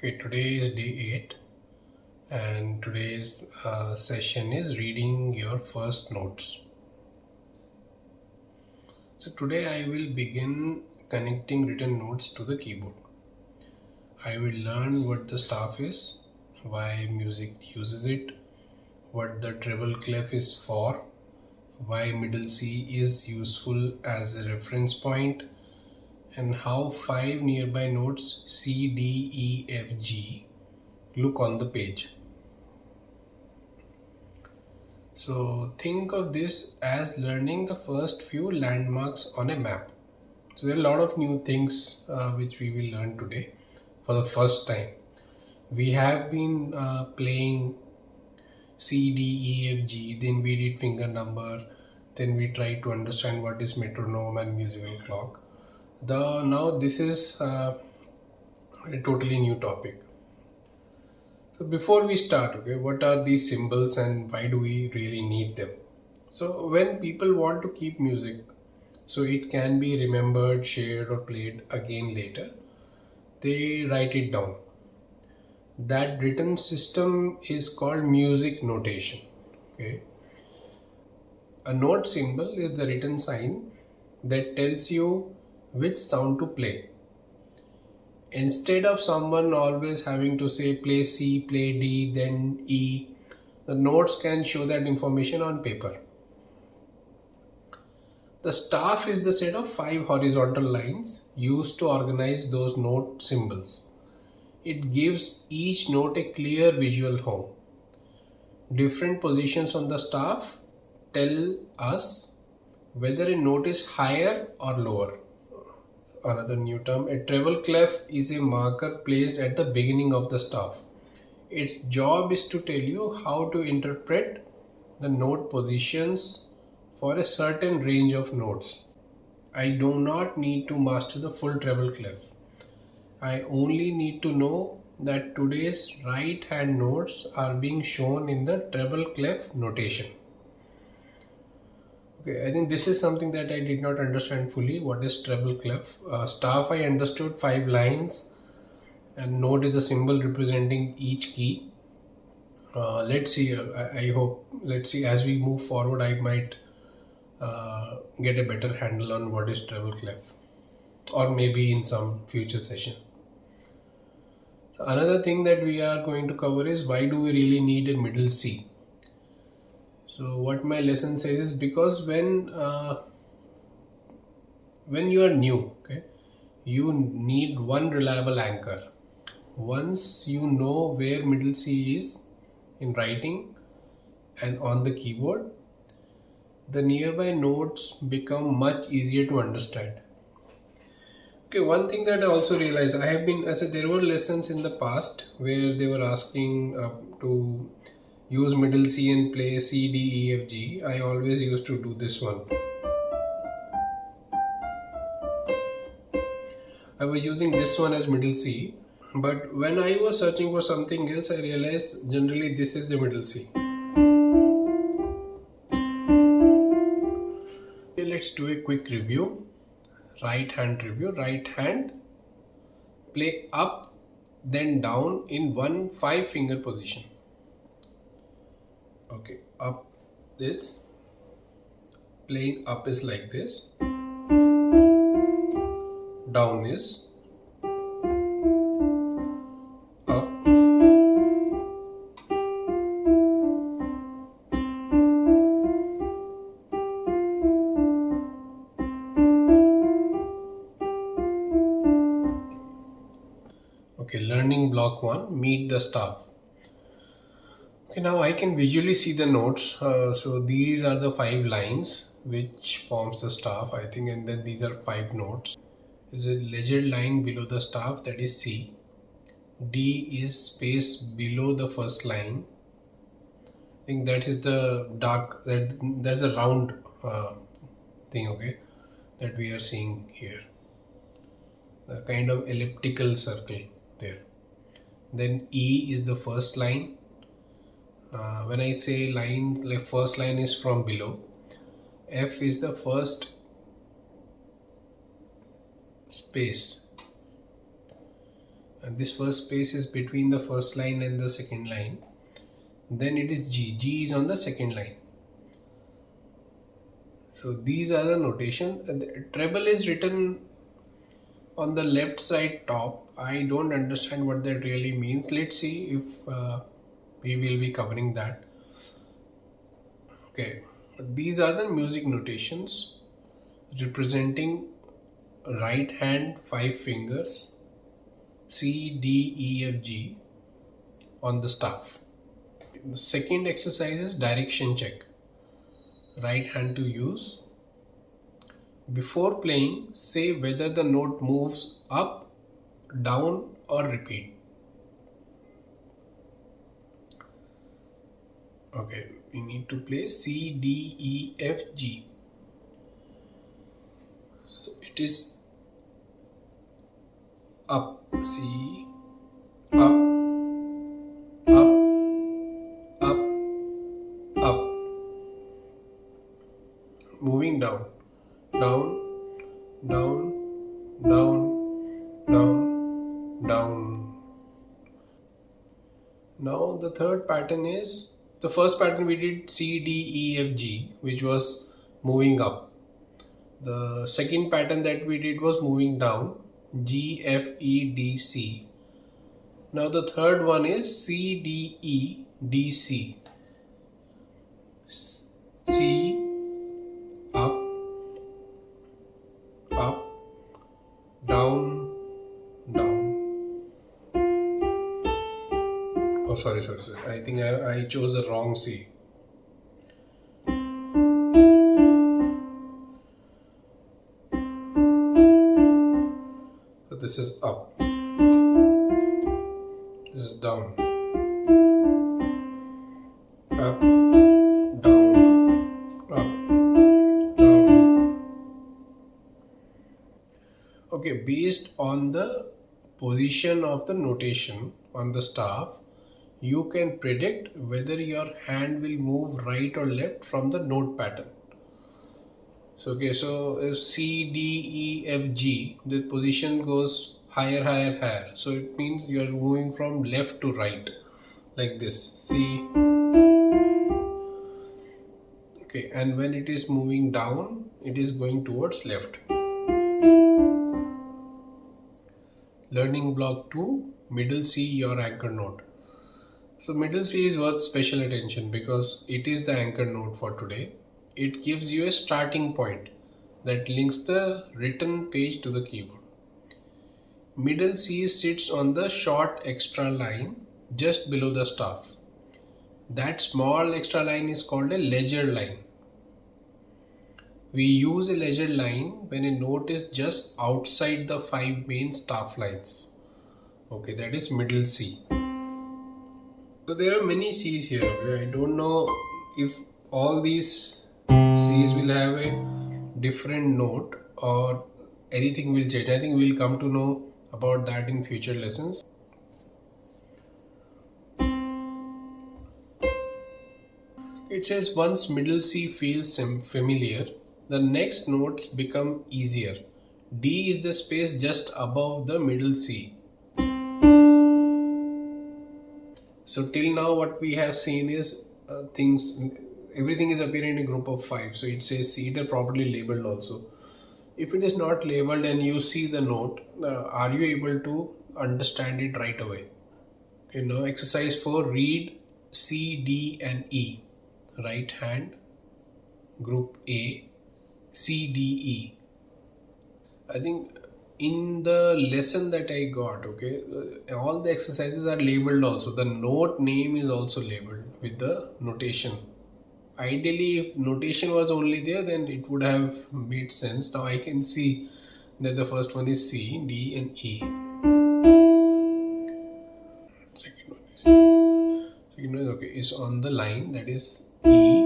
Okay, today is day 8, and today's session is reading your first notes. So, today I will begin connecting written notes to the keyboard. I will learn what the staff is, why music uses it, what the treble clef is for, why middle C is useful as a reference point, and how 5 nearby notes C, D, E, F, G look on the page. So think of this as learning the first few landmarks on a map. So there are a lot of new things which we will learn today for the first time. We have been playing C, D, E, F, G, then we did finger number, then we tried to understand what is metronome and musical clock. Now this is a totally new topic. So before we start, okay, what are these symbols and why do we really need them? So when people want to keep music, so it can be remembered, shared, or played again later, they write it down. That written system is called music notation. Okay, a note symbol is the written sign that tells you which sound to play. Instead of someone always having to say play C, play D, then E, the notes can show that information on paper. The staff is the set of 5 horizontal lines used to organize those note symbols. It gives each note a clear visual home. Different positions on the staff tell us whether a note is higher or lower. Another new term, a treble clef is a marker placed at the beginning of the staff. Its job is to tell you how to interpret the note positions for a certain range of notes. I do not need to master the full treble clef. I only need to know that today's right hand notes are being shown in the treble clef notation. Okay, I think this is something that I did not understand fully. What is treble clef? Staff I understood 5 lines, and note is the symbol representing each key. Let's see. I hope. Let's see. As we move forward, I might get a better handle on what is treble clef, or maybe in some future session. So another thing that we are going to cover is why do we really need a middle C? So what my lesson says is because when you are new, okay, you need one reliable anchor. Once you know where middle C is in writing and on the keyboard, the nearby notes become much easier to understand. Okay, one thing that I also realized, I said there were lessons in the past where they were asking to use middle C and play C, D, E, F, G. I always used to do this one. I was using this one as middle C, but when I was searching for something else, I realized generally this is the middle C. Okay, let's do a quick review. Right hand review. Right hand, play up, then down in one 5 finger position. Okay, up this, playing up is like this, down is up, okay. Learning block 1, meet the staff. Okay, now I can visually see the notes. So these are the 5 lines which forms the staff, I think, and then these are 5 notes. There's a legend line below the staff, that is C. D is space below the first line. I think that is the dark, that's a round thing, okay, that we are seeing here. The kind of elliptical circle there. Then E is the first line. When I say line, like first line is from below. F is the first space. and this first space is between the first line and the second line. Then it is G. G is on the second line. So these are the notation. The treble is written on the left side top. I don't understand what that really means. Let's see if we will be covering that. Okay, these are the music notations representing right hand 5 fingers C, D, E, F, G on the staff. The second exercise is direction check. Right hand to use. Before playing, say whether the note moves up, down, or repeat. Okay, we need to play C, D, E, F, G. So it is up, C, up, up, up, up. Moving down, down, down, down, down, down. Now the third pattern is, the first pattern we did C, D, E, F, G, which was moving up. The second pattern that we did was moving down, G, F, E, D, C. Now the third one is C, D, E, D, C. C, up, up, down, down. Oh, sorry. I think I chose the wrong C. So this is up. This is down. Up, down, up, down. Okay, based on the position of the notation on the staff, you can predict whether your hand will move right or left from the note pattern. So if C, D, E, F, G, the position goes higher. So it means you are moving from left to right, like this. C. Okay, and when it is moving down, it is going towards left. Learning block 2, middle C, your anchor note. So middle C is worth special attention because it is the anchor note for today. It gives you a starting point that links the written page to the keyboard. Middle C sits on the short extra line just below the staff. That small extra line is called a ledger line. We use a ledger line when a note is just outside the 5 main staff lines. Okay, that is middle C. So there are many C's here. I don't know if all these C's will have a different note or anything will change. I think we'll come to know about that in future lessons. It says once middle C feels familiar, the next notes become easier. D is the space just above the middle C. So till now what we have seen is everything is appearing in a group of 5. So it says C, it is properly labeled also. If it is not labeled and you see the note, are you able to understand it right away? Okay, now exercise 4, read C, D and E. Right hand, group A, C, D, E. I think in the lesson that I got, all the exercises are labeled also. The note name is also labeled with the notation. Ideally, if notation was only there, then it would have made sense. Now I can see that the first one is C, D and E. Second one is on the line, that is E,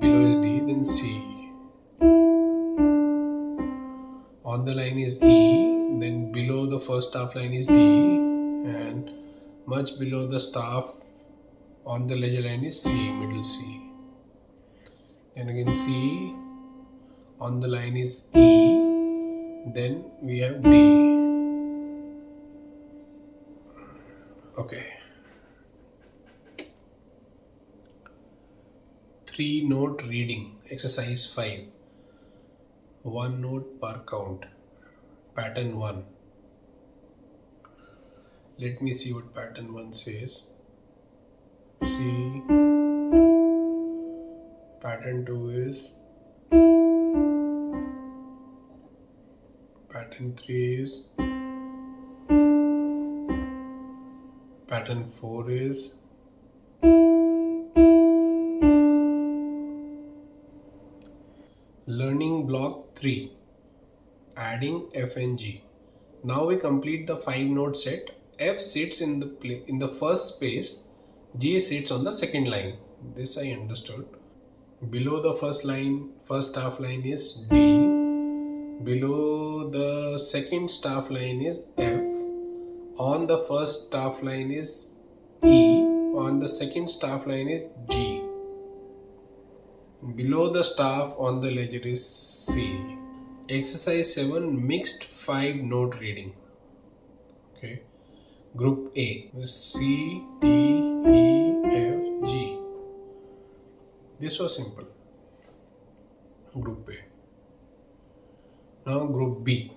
below is D, then C. On the line is E, then below the first staff line is D, and much below the staff on the ledger line is C, middle C. Then again C, on the line is E, then we have D. Okay. 3-note reading. Exercise 5. 1 note per count. Pattern 1. Let me see what pattern 1 says. C. Pattern 2 is. Pattern 3 is. Pattern 4 is. Learning block 3. Adding F and G. Now we complete the 5-note set. F sits in the first space. G sits on the second line. This I understood. Below the first staff line is D. Below the second staff line is F. On the first staff line is E. On the second staff line is G. Below the staff on the ledger is C. Exercise 7, mixed 5-note reading. Okay. Group A is C, D, E, F, G. This was simple. Group A. Now group B.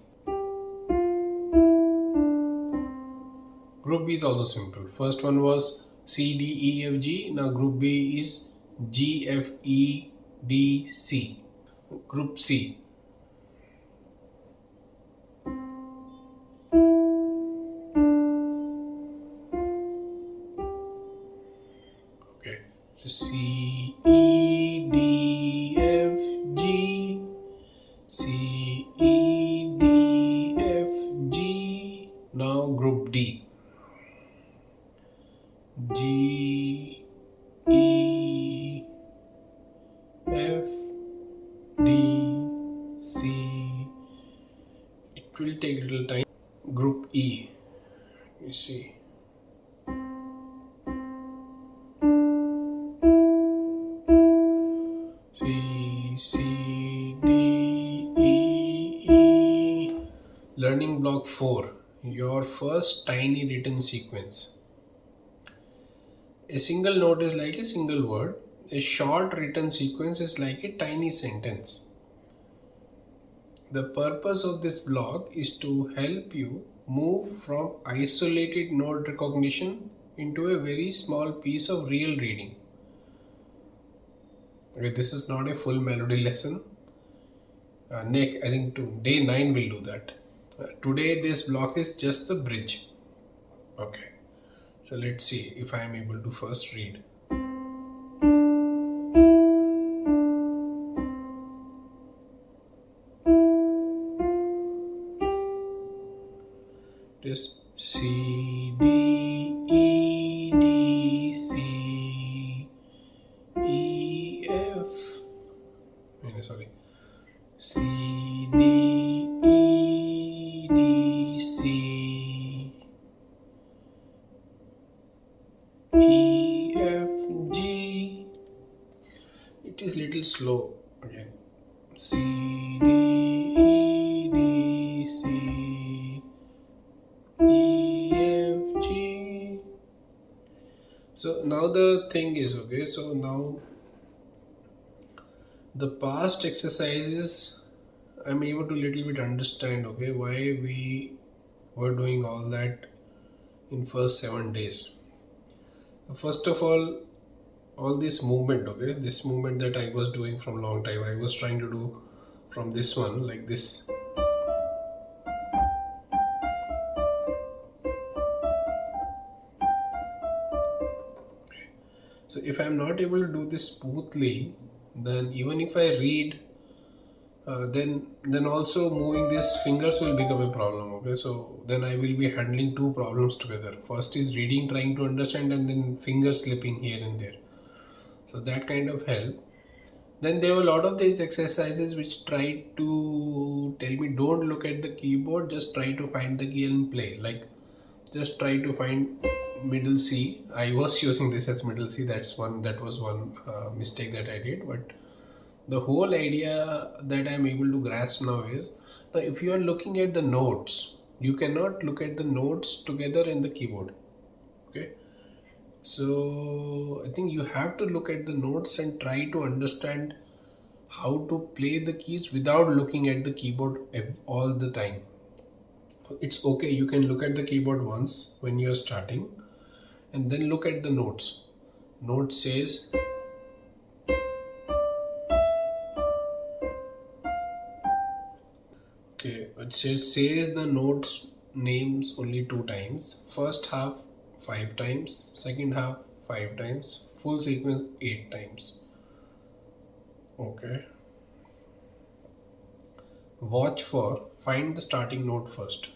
Group B is also simple. First one was C, D, E, F, G. Now group B is G, F, E, D, C. Group C. Okay. So C, E, D, F, G. C, E, D, F, G. Now group D. G, E, F, D, C. It will take a little time. Group E. You see. C, D, E, E. Learning block 4. Your first tiny written sequence. A single note is like a single word. A short written sequence is like a tiny sentence. The purpose of this block is to help you move from isolated note recognition into a very small piece of real reading. Okay, this is not a full melody lesson. I think day 9 will do that. Today this block is just the bridge. Okay. So let's see if I am able to first read. It is C, D, E, D, C, E, F. Sorry. C, D, E, D, C, E, F, G. It is little slow again. C, D, E, D, C, E, F, G. So now the thing is, okay, so now the past exercises I'm able to little bit understand, okay, why we were doing all that in first 7 days. First of all this movement, okay, this movement that I was doing from long time, I was trying to do from this one like this. So if I'm not able to do this smoothly, then even if I read, then also moving these fingers will become a problem. Okay, so then I will be handling two problems together. First is reading, trying to understand, and then fingers slipping here and there. So that kind of help. Then there were a lot of these exercises which try to tell me don't look at the keyboard, just try to find the key and play. Like just try to find middle C. I was using this as middle C. That was one mistake that I did. But the whole idea that I'm able to grasp now is, now if you are looking at the notes, you cannot look at the notes together in the keyboard. Okay, so I think you have to look at the notes and try to understand how to play the keys without looking at the keyboard all the time. It's okay, you can look at the keyboard once when you are starting and then look at the notes. Note says, okay, it says the notes names only two times. First half five times, second half five times, full sequence eight times. Okay. Watch for find the starting note first.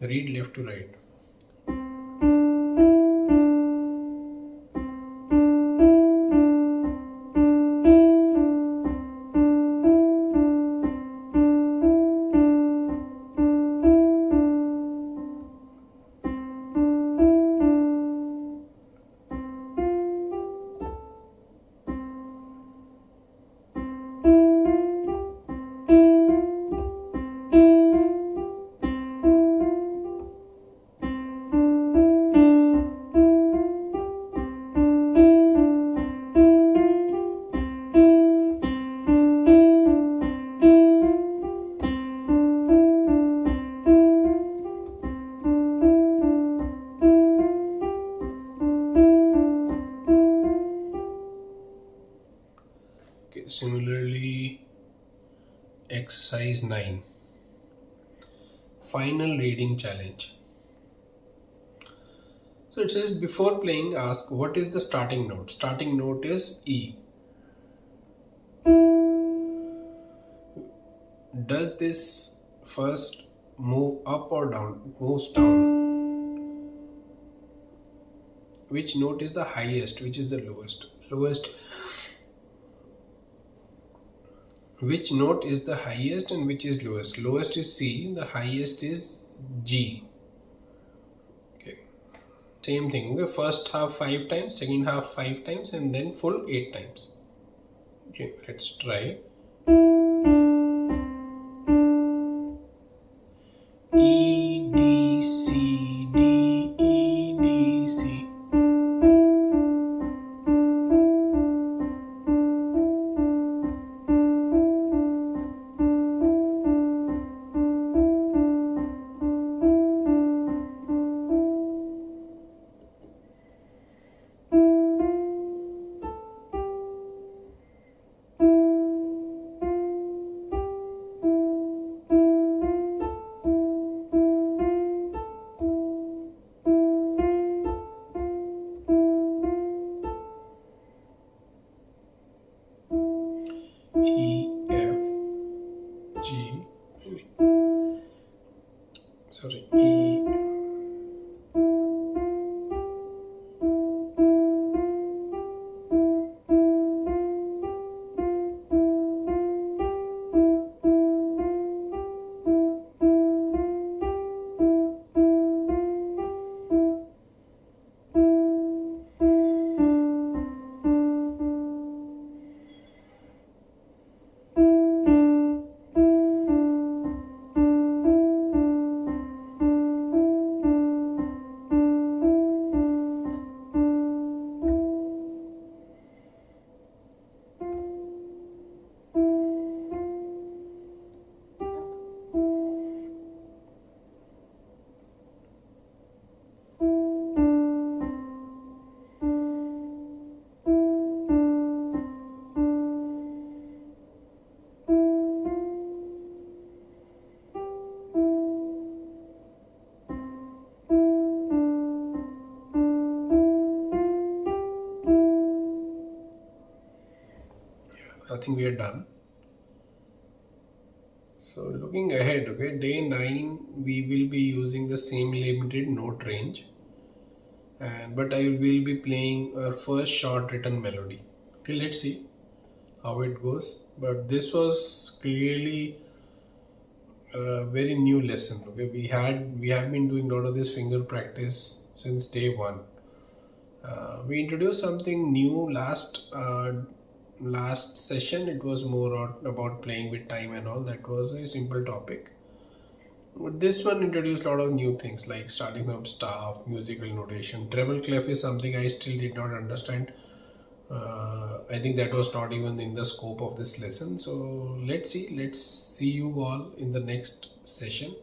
Read left to right. Okay, similarly, exercise 9, final reading challenge. So it says before playing, ask what is the starting note. Starting note is E. Does this first move up or down? It moves down. Which note is the highest? Which is the lowest? Lowest. Which note is the highest and which is lowest? Lowest is C, the highest is G. Okay. Same thing. Okay. First half five times, second half five times, and then full eight times. Okay, let's try. E D C D E D C. E F G. Sorry, E. I think we are done. So looking ahead, okay, day 9 we will be using the same limited note range, and but I will be playing our first short written melody. Okay, let's see how it goes. But this was clearly a very new lesson. Okay, we have been doing a lot of this finger practice since day one. We introduced something new last session. It was more about playing with time and all. That was a simple topic. This one introduced a lot of new things like starting from staff, musical notation. Treble clef is something I still did not understand. I think that was not even in the scope of this lesson. So let's see. Let's see you all in the next session.